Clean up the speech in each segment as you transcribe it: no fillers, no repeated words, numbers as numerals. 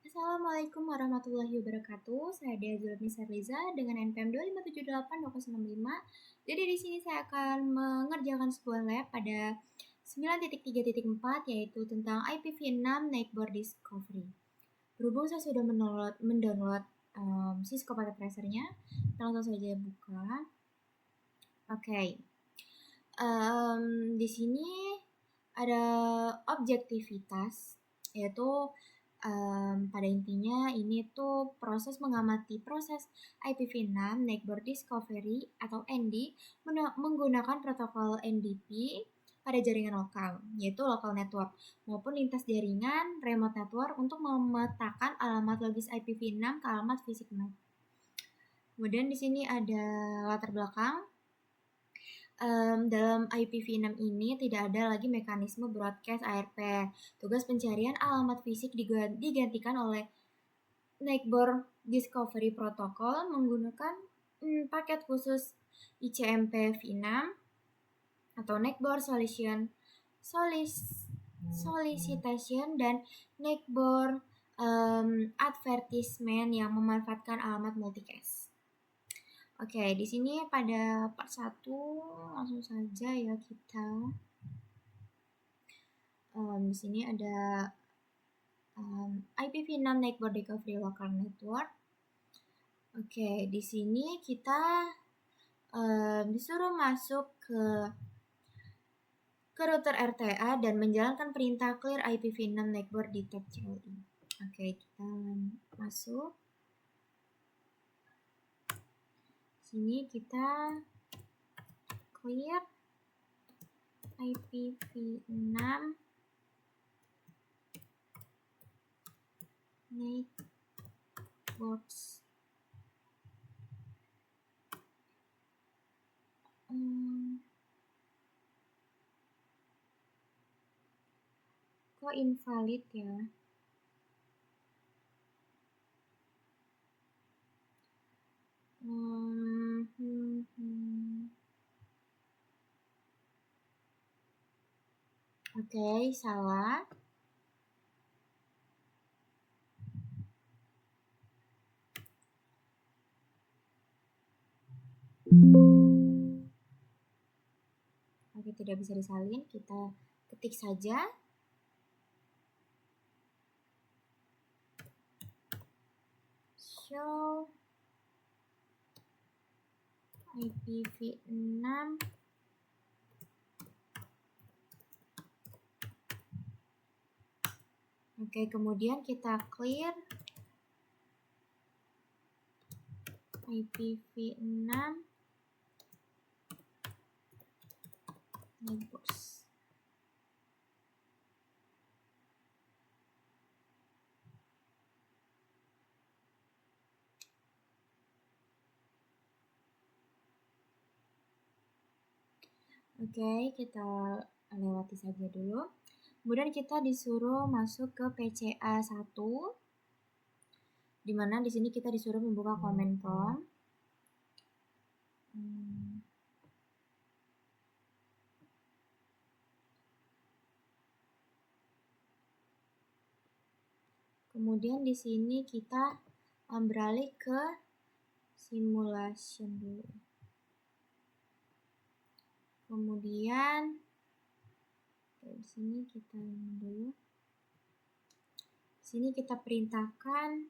Assalamualaikum warahmatullahi wabarakatuh. Saya Dea Zulmi Liza dengan NPM 2578-265. Jadi di sini saya akan mengerjakan sebuah lab pada 9.3.4 yaitu tentang IPv6 Neighbor Discovery. Berhubung saya sudah mendownload Cisco Packet Tracer-nya, kita langsung saja buka. Oke. Di sini ada objektivitas, yaitu pada intinya ini tuh proses mengamati proses IPv6 Neighbor Discovery atau ND menggunakan protokol NDP pada jaringan lokal, yaitu local network, maupun lintas jaringan remote network untuk memetakan alamat logis IPv6 ke alamat fisik NAT. Kemudian di sini ada latar belakang. Dalam IPv6 ini tidak ada lagi mekanisme broadcast ARP. Tugas pencarian alamat fisik digantikan oleh Neighbor Discovery Protocol menggunakan paket khusus ICMP v6 atau Neighbor Solicitation dan Neighbor Advertisement yang memanfaatkan alamat multicast. Oke, di sini pada part 1 langsung saja ya kita. Di sini ada IPv6 Neighbor Discovery Local Network. Oke, di sini kita disuruh masuk ke router RTA dan menjalankan perintah clear IPv6 Neighbor Detect CLI. Oke, kita masuk. Sini kita clear IPv6 neighbors. Kok invalid ya? Oke, salah. Oke, tidak bisa disalin. Kita ketik saja. Show IPv6 Oke, kemudian kita clear IPv6 neighbors. Oke, kita lewati saja dulu. Kemudian kita disuruh masuk ke PCA 1, di mana di sini kita disuruh membuka command prompt. Kemudian di sini kita beralih ke simulation dulu. Kemudian di sini kita dulu. Di sini kita perintahkan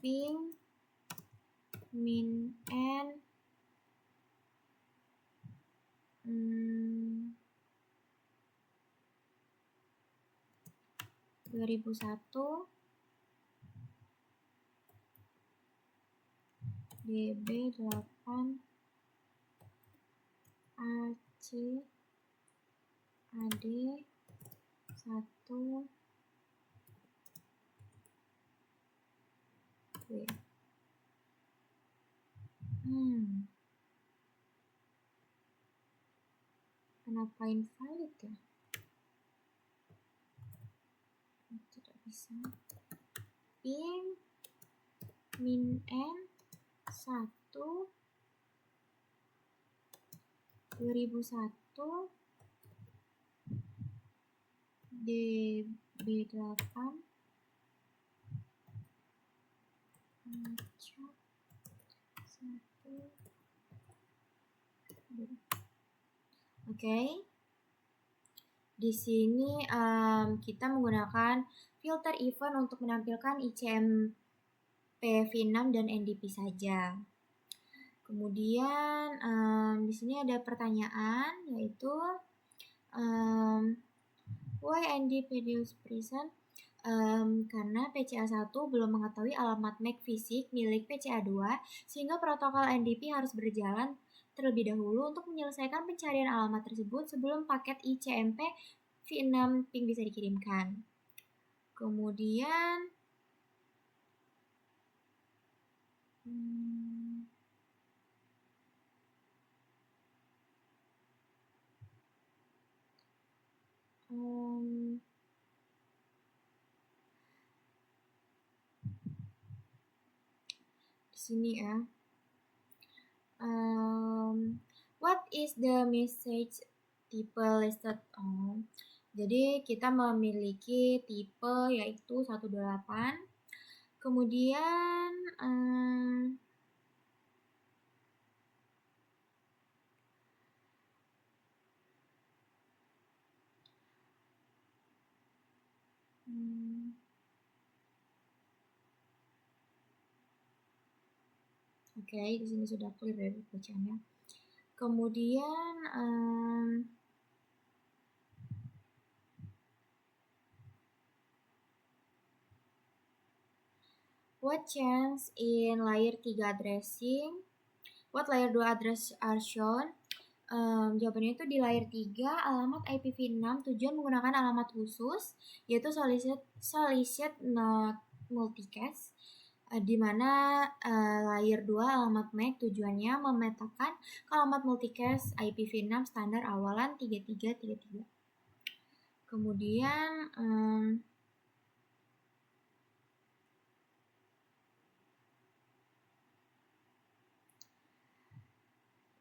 ping min n 2001 db8 ac ad 1 w. Kenapa invalid ya? Tidak bisa. Ping min n 1 2001 db8 Oke. Di sini kita menggunakan filter event untuk menampilkan ICMP v6 dan NDP saja. Kemudian di sini ada pertanyaan yaitu why ND produce present? Karena PCA1 belum mengetahui alamat MAC fisik milik PCA2 sehingga protokol NDP harus berjalan terlebih dahulu untuk menyelesaikan pencarian alamat tersebut sebelum paket ICMP v6 ping bisa dikirimkan. Kemudian di sini ya. What is the message type listed on? Jadi kita memiliki tipe yaitu 128. Kemudian oke, di sini sudah clear dari bacaannya. Kemudian what change in layer 3 addressing? What layer 2 address are shown? Jawabannya itu di layer 3 alamat IPv6 tujuan menggunakan alamat khusus yaitu solicit not multicast, di mana layer 2 alamat MAC tujuannya memetakan alamat multicast IPv6 standar awalan 3333. Kemudian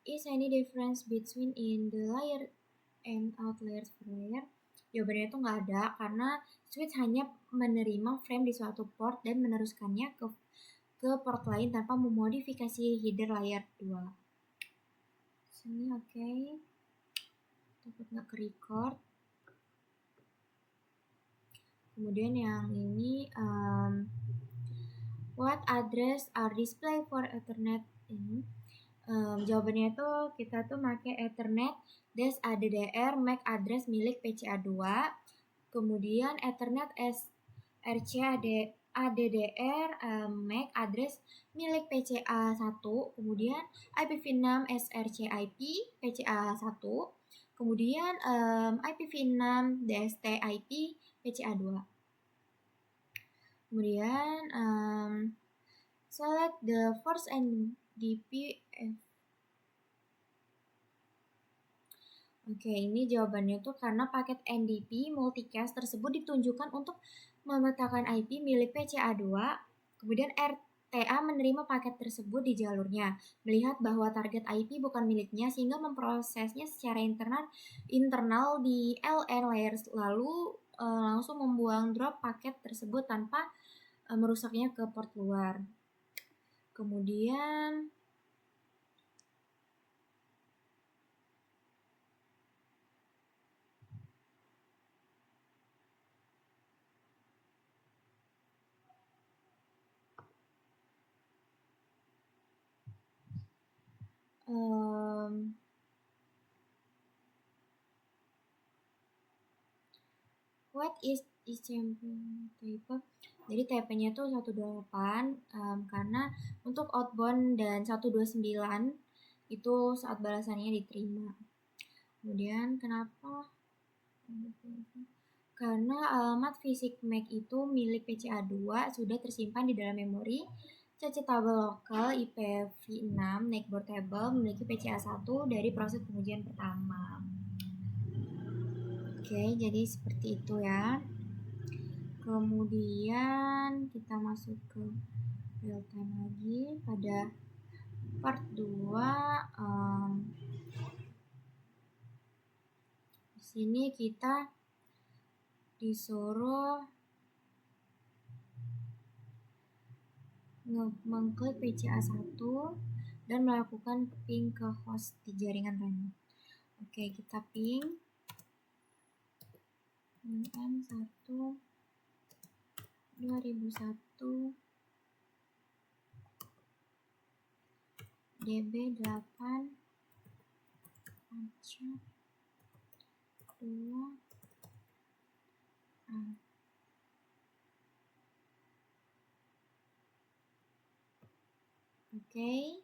is any difference between in the layer and out layers per layer? Jawabannya itu nggak ada karena switch hanya menerima frame di suatu port dan meneruskannya ke port lain tanpa memodifikasi header layer 2. Sini oke. Takut nggak ke record. Kemudian yang ini what address are display for Ethernet ini? Jawabannya itu kita tuh pakai Ethernet ADDR MAC address milik PCA2, kemudian Ethernet SRC ADDR MAC address milik PCA1, kemudian IPv6 SRC IP PCA1, kemudian IPv6 DST IP PCA2. Kemudian select the first NDP. Oke, ini jawabannya tuh karena paket NDP multicast tersebut ditunjukkan untuk memetakan IP milik PCA2, kemudian RTA menerima paket tersebut di jalurnya, melihat bahwa target IP bukan miliknya sehingga memprosesnya secara internal di LN layers lalu langsung membuang drop paket tersebut tanpa merusaknya ke port luar. Kemudian what is ICMP type? Jadi type-nya itu 128 karena untuk outbound dan 129 itu saat balasannya diterima. Kemudian kenapa? Karena alamat fisik MAC itu milik PCA2 sudah tersimpan di dalam memori cache tabel lokal IPv6 Neckboard Table memiliki PCA1 dari proses pengujian pertama. Oke, jadi seperti itu ya. Kemudian kita masuk ke real time lagi pada part 2. Di sini kita disuruh mengklik PCA1 dan melakukan ping ke host di jaringan remote. Oke, kita ping min1 2001 db8 acak 2 a. Oke.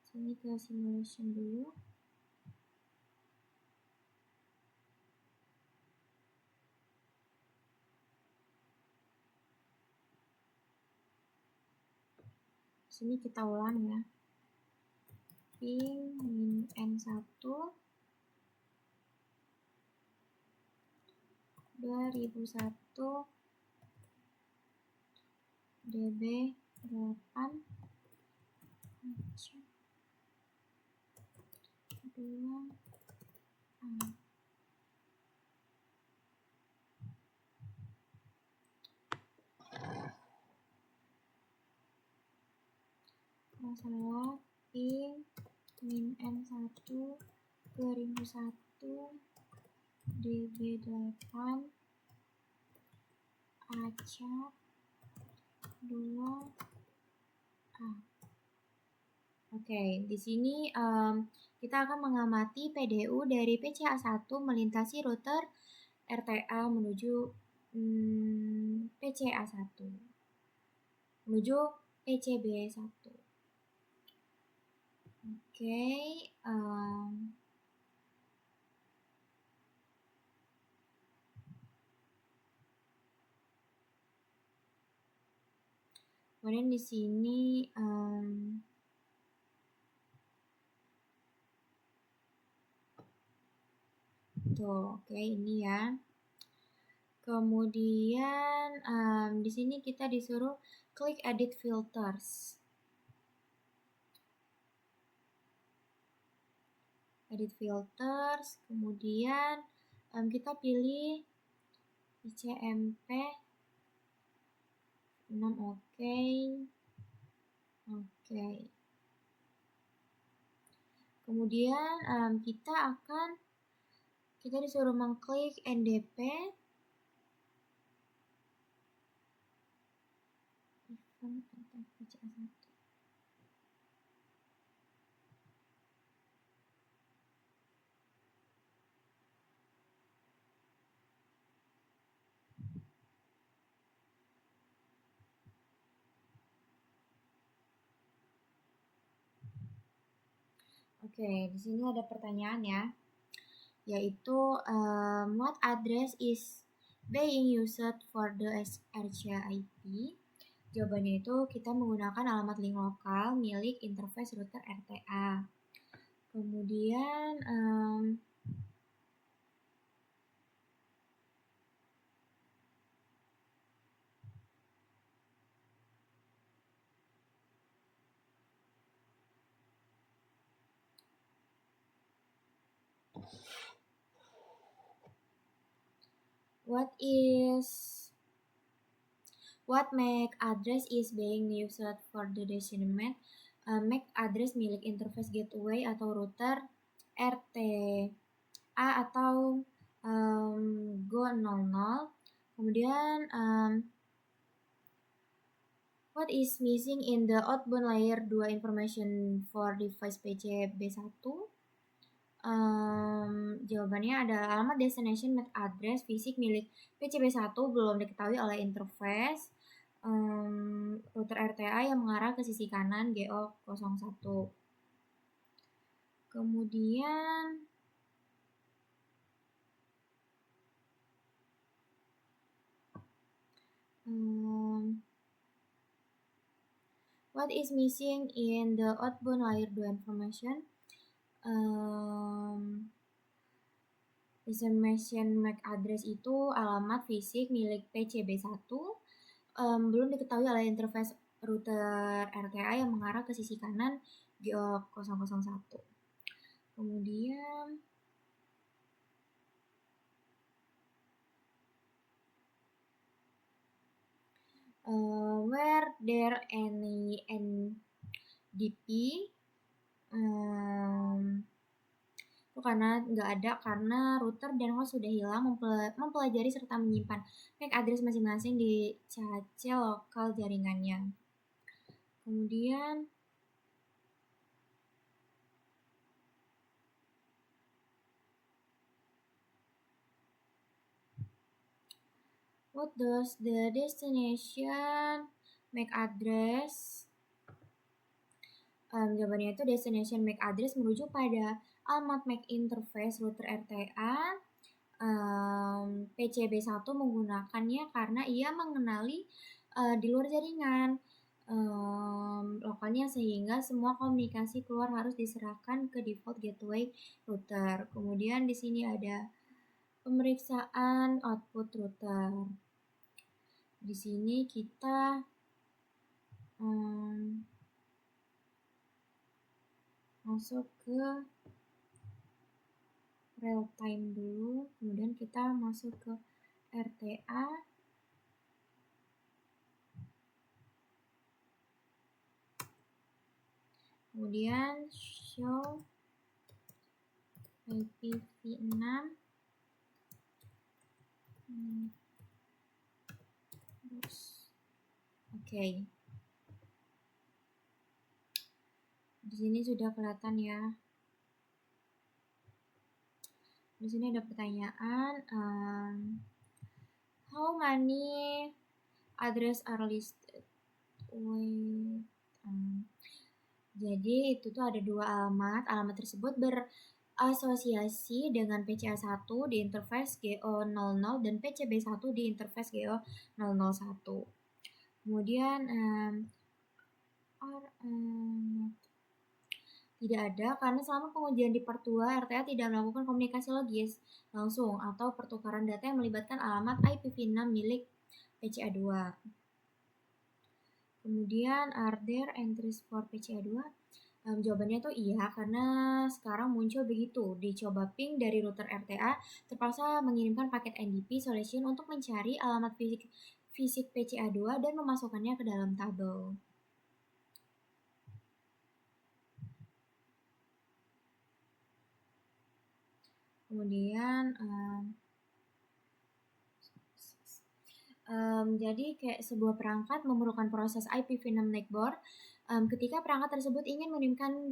Sini ke simulation dulu. Sini kita ulang ya. Ping min n1 2001 db8 2 a. Masalah ping min n1 2001 db8 acak 2 a. Oke, di sini kita akan mengamati PDU dari PCA1 melintasi router RTA menuju PCA1 menuju PCB1. Oke, kemudian di sini tuh, oke ini ya. Kemudian di sini kita disuruh klik edit filters. Edit filters, kemudian kita pilih ICMP 6. Oke. Kemudian kita disuruh mengklik NDP event PCA1. Oke, di sini ada pertanyaan ya, yaitu what address is being used for the RCA IP? Jawabannya itu kita menggunakan alamat link lokal milik interface router RTA. Kemudian what MAC address is being used for the destination MAC address milik interface gateway atau router RTA atau Go00. Kemudian what is missing in the outbound layer 2 information for device PCB1? Jawabannya adalah alamat destination MAC address fisik milik PCB1 belum diketahui oleh interface router RTA yang mengarah ke sisi kanan GO01. Kemudian what is missing in the outbound layer 2 information? Destination MAC address itu alamat fisik milik PCB1 belum diketahui oleh interface router RTA yang mengarah ke sisi kanan GO001. Kemudian were there any NDP? Itu karena nggak ada, karena router dan host sudah hilang mempelajari serta menyimpan MAC address masing-masing di cache lokal jaringannya. Kemudian what does the destination MAC address? Jawabannya itu destination MAC address merujuk pada alamat MAC interface router RTA. PCB1 menggunakannya karena ia mengenali di luar jaringan lokalnya, sehingga semua komunikasi keluar harus diserahkan ke default gateway router. Kemudian di sini ada pemeriksaan output router. Di sini kita masuk ke real time dulu, kemudian kita masuk ke RTA. Kemudian show IPv6. Oke. Di sini sudah kelihatan ya. Di sini ada pertanyaan, how many address are listed? Jadi itu tuh ada 2 alamat. Alamat tersebut berasosiasi dengan PCA1 di interface GO00 dan PCB1 di interface GO001. Kemudian tidak ada karena selama pengujian di part 2 RTA tidak melakukan komunikasi logis langsung atau pertukaran data yang melibatkan alamat IPv6 milik PCA2. Kemudian are there entries for PCA2? Jawabannya tuh iya, karena sekarang muncul begitu. Dicoba ping dari router RTA terpaksa mengirimkan paket NDP solution untuk mencari alamat fisik PCA2 dan memasukkannya ke dalam tabel. Kemudian jadi kayak sebuah perangkat memerlukan proses IPv6 neckboard ketika perangkat tersebut ingin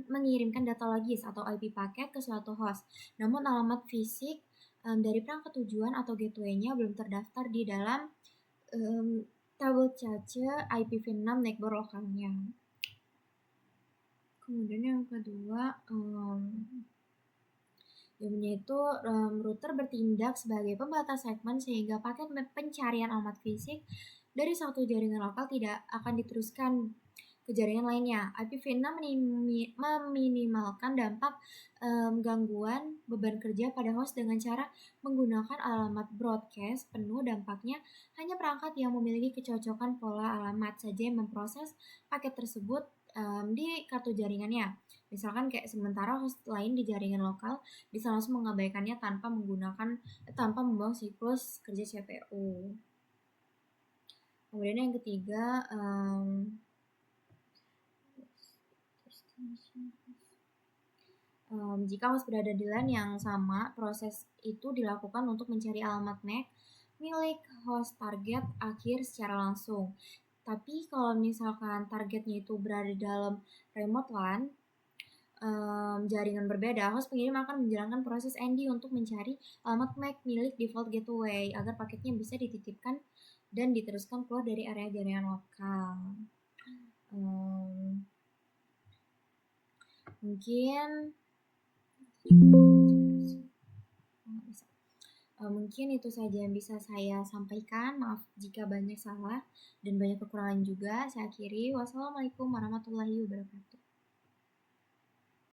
mengirimkan data logis atau IP paket ke suatu host. Namun alamat fisik dari perangkat tujuan atau gateway-nya belum terdaftar di dalam tabel cache IPv6 neckboard lokalnya. Kemudian yang kedua, jawabannya itu router bertindak sebagai pembatas segmen sehingga paket pencarian alamat fisik dari satu jaringan lokal tidak akan diteruskan ke jaringan lainnya. IPv6 meminimalkan dampak gangguan beban kerja pada host dengan cara menggunakan alamat broadcast penuh. Dampaknya hanya perangkat yang memiliki kecocokan pola alamat saja yang memproses paket tersebut di kartu jaringannya. Misalkan kayak sementara host lain di jaringan lokal bisa langsung mengabaikannya tanpa membuang siklus kerja CPU. Kemudian yang ketiga, jika host berada di LAN yang sama, proses itu dilakukan untuk mencari alamat MAC milik host target akhir secara langsung. Tapi kalau misalkan targetnya itu berada dalam remote LAN, jaringan berbeda, host pengirim akan menjalankan proses ND untuk mencari alamat MAC milik default gateway agar paketnya bisa dititipkan dan diteruskan keluar dari area jaringan lokal. Mungkin itu saja yang bisa saya sampaikan. Maaf jika banyak salah dan banyak kekurangan juga. Saya akhiri. Wassalamualaikum warahmatullahi wabarakatuh.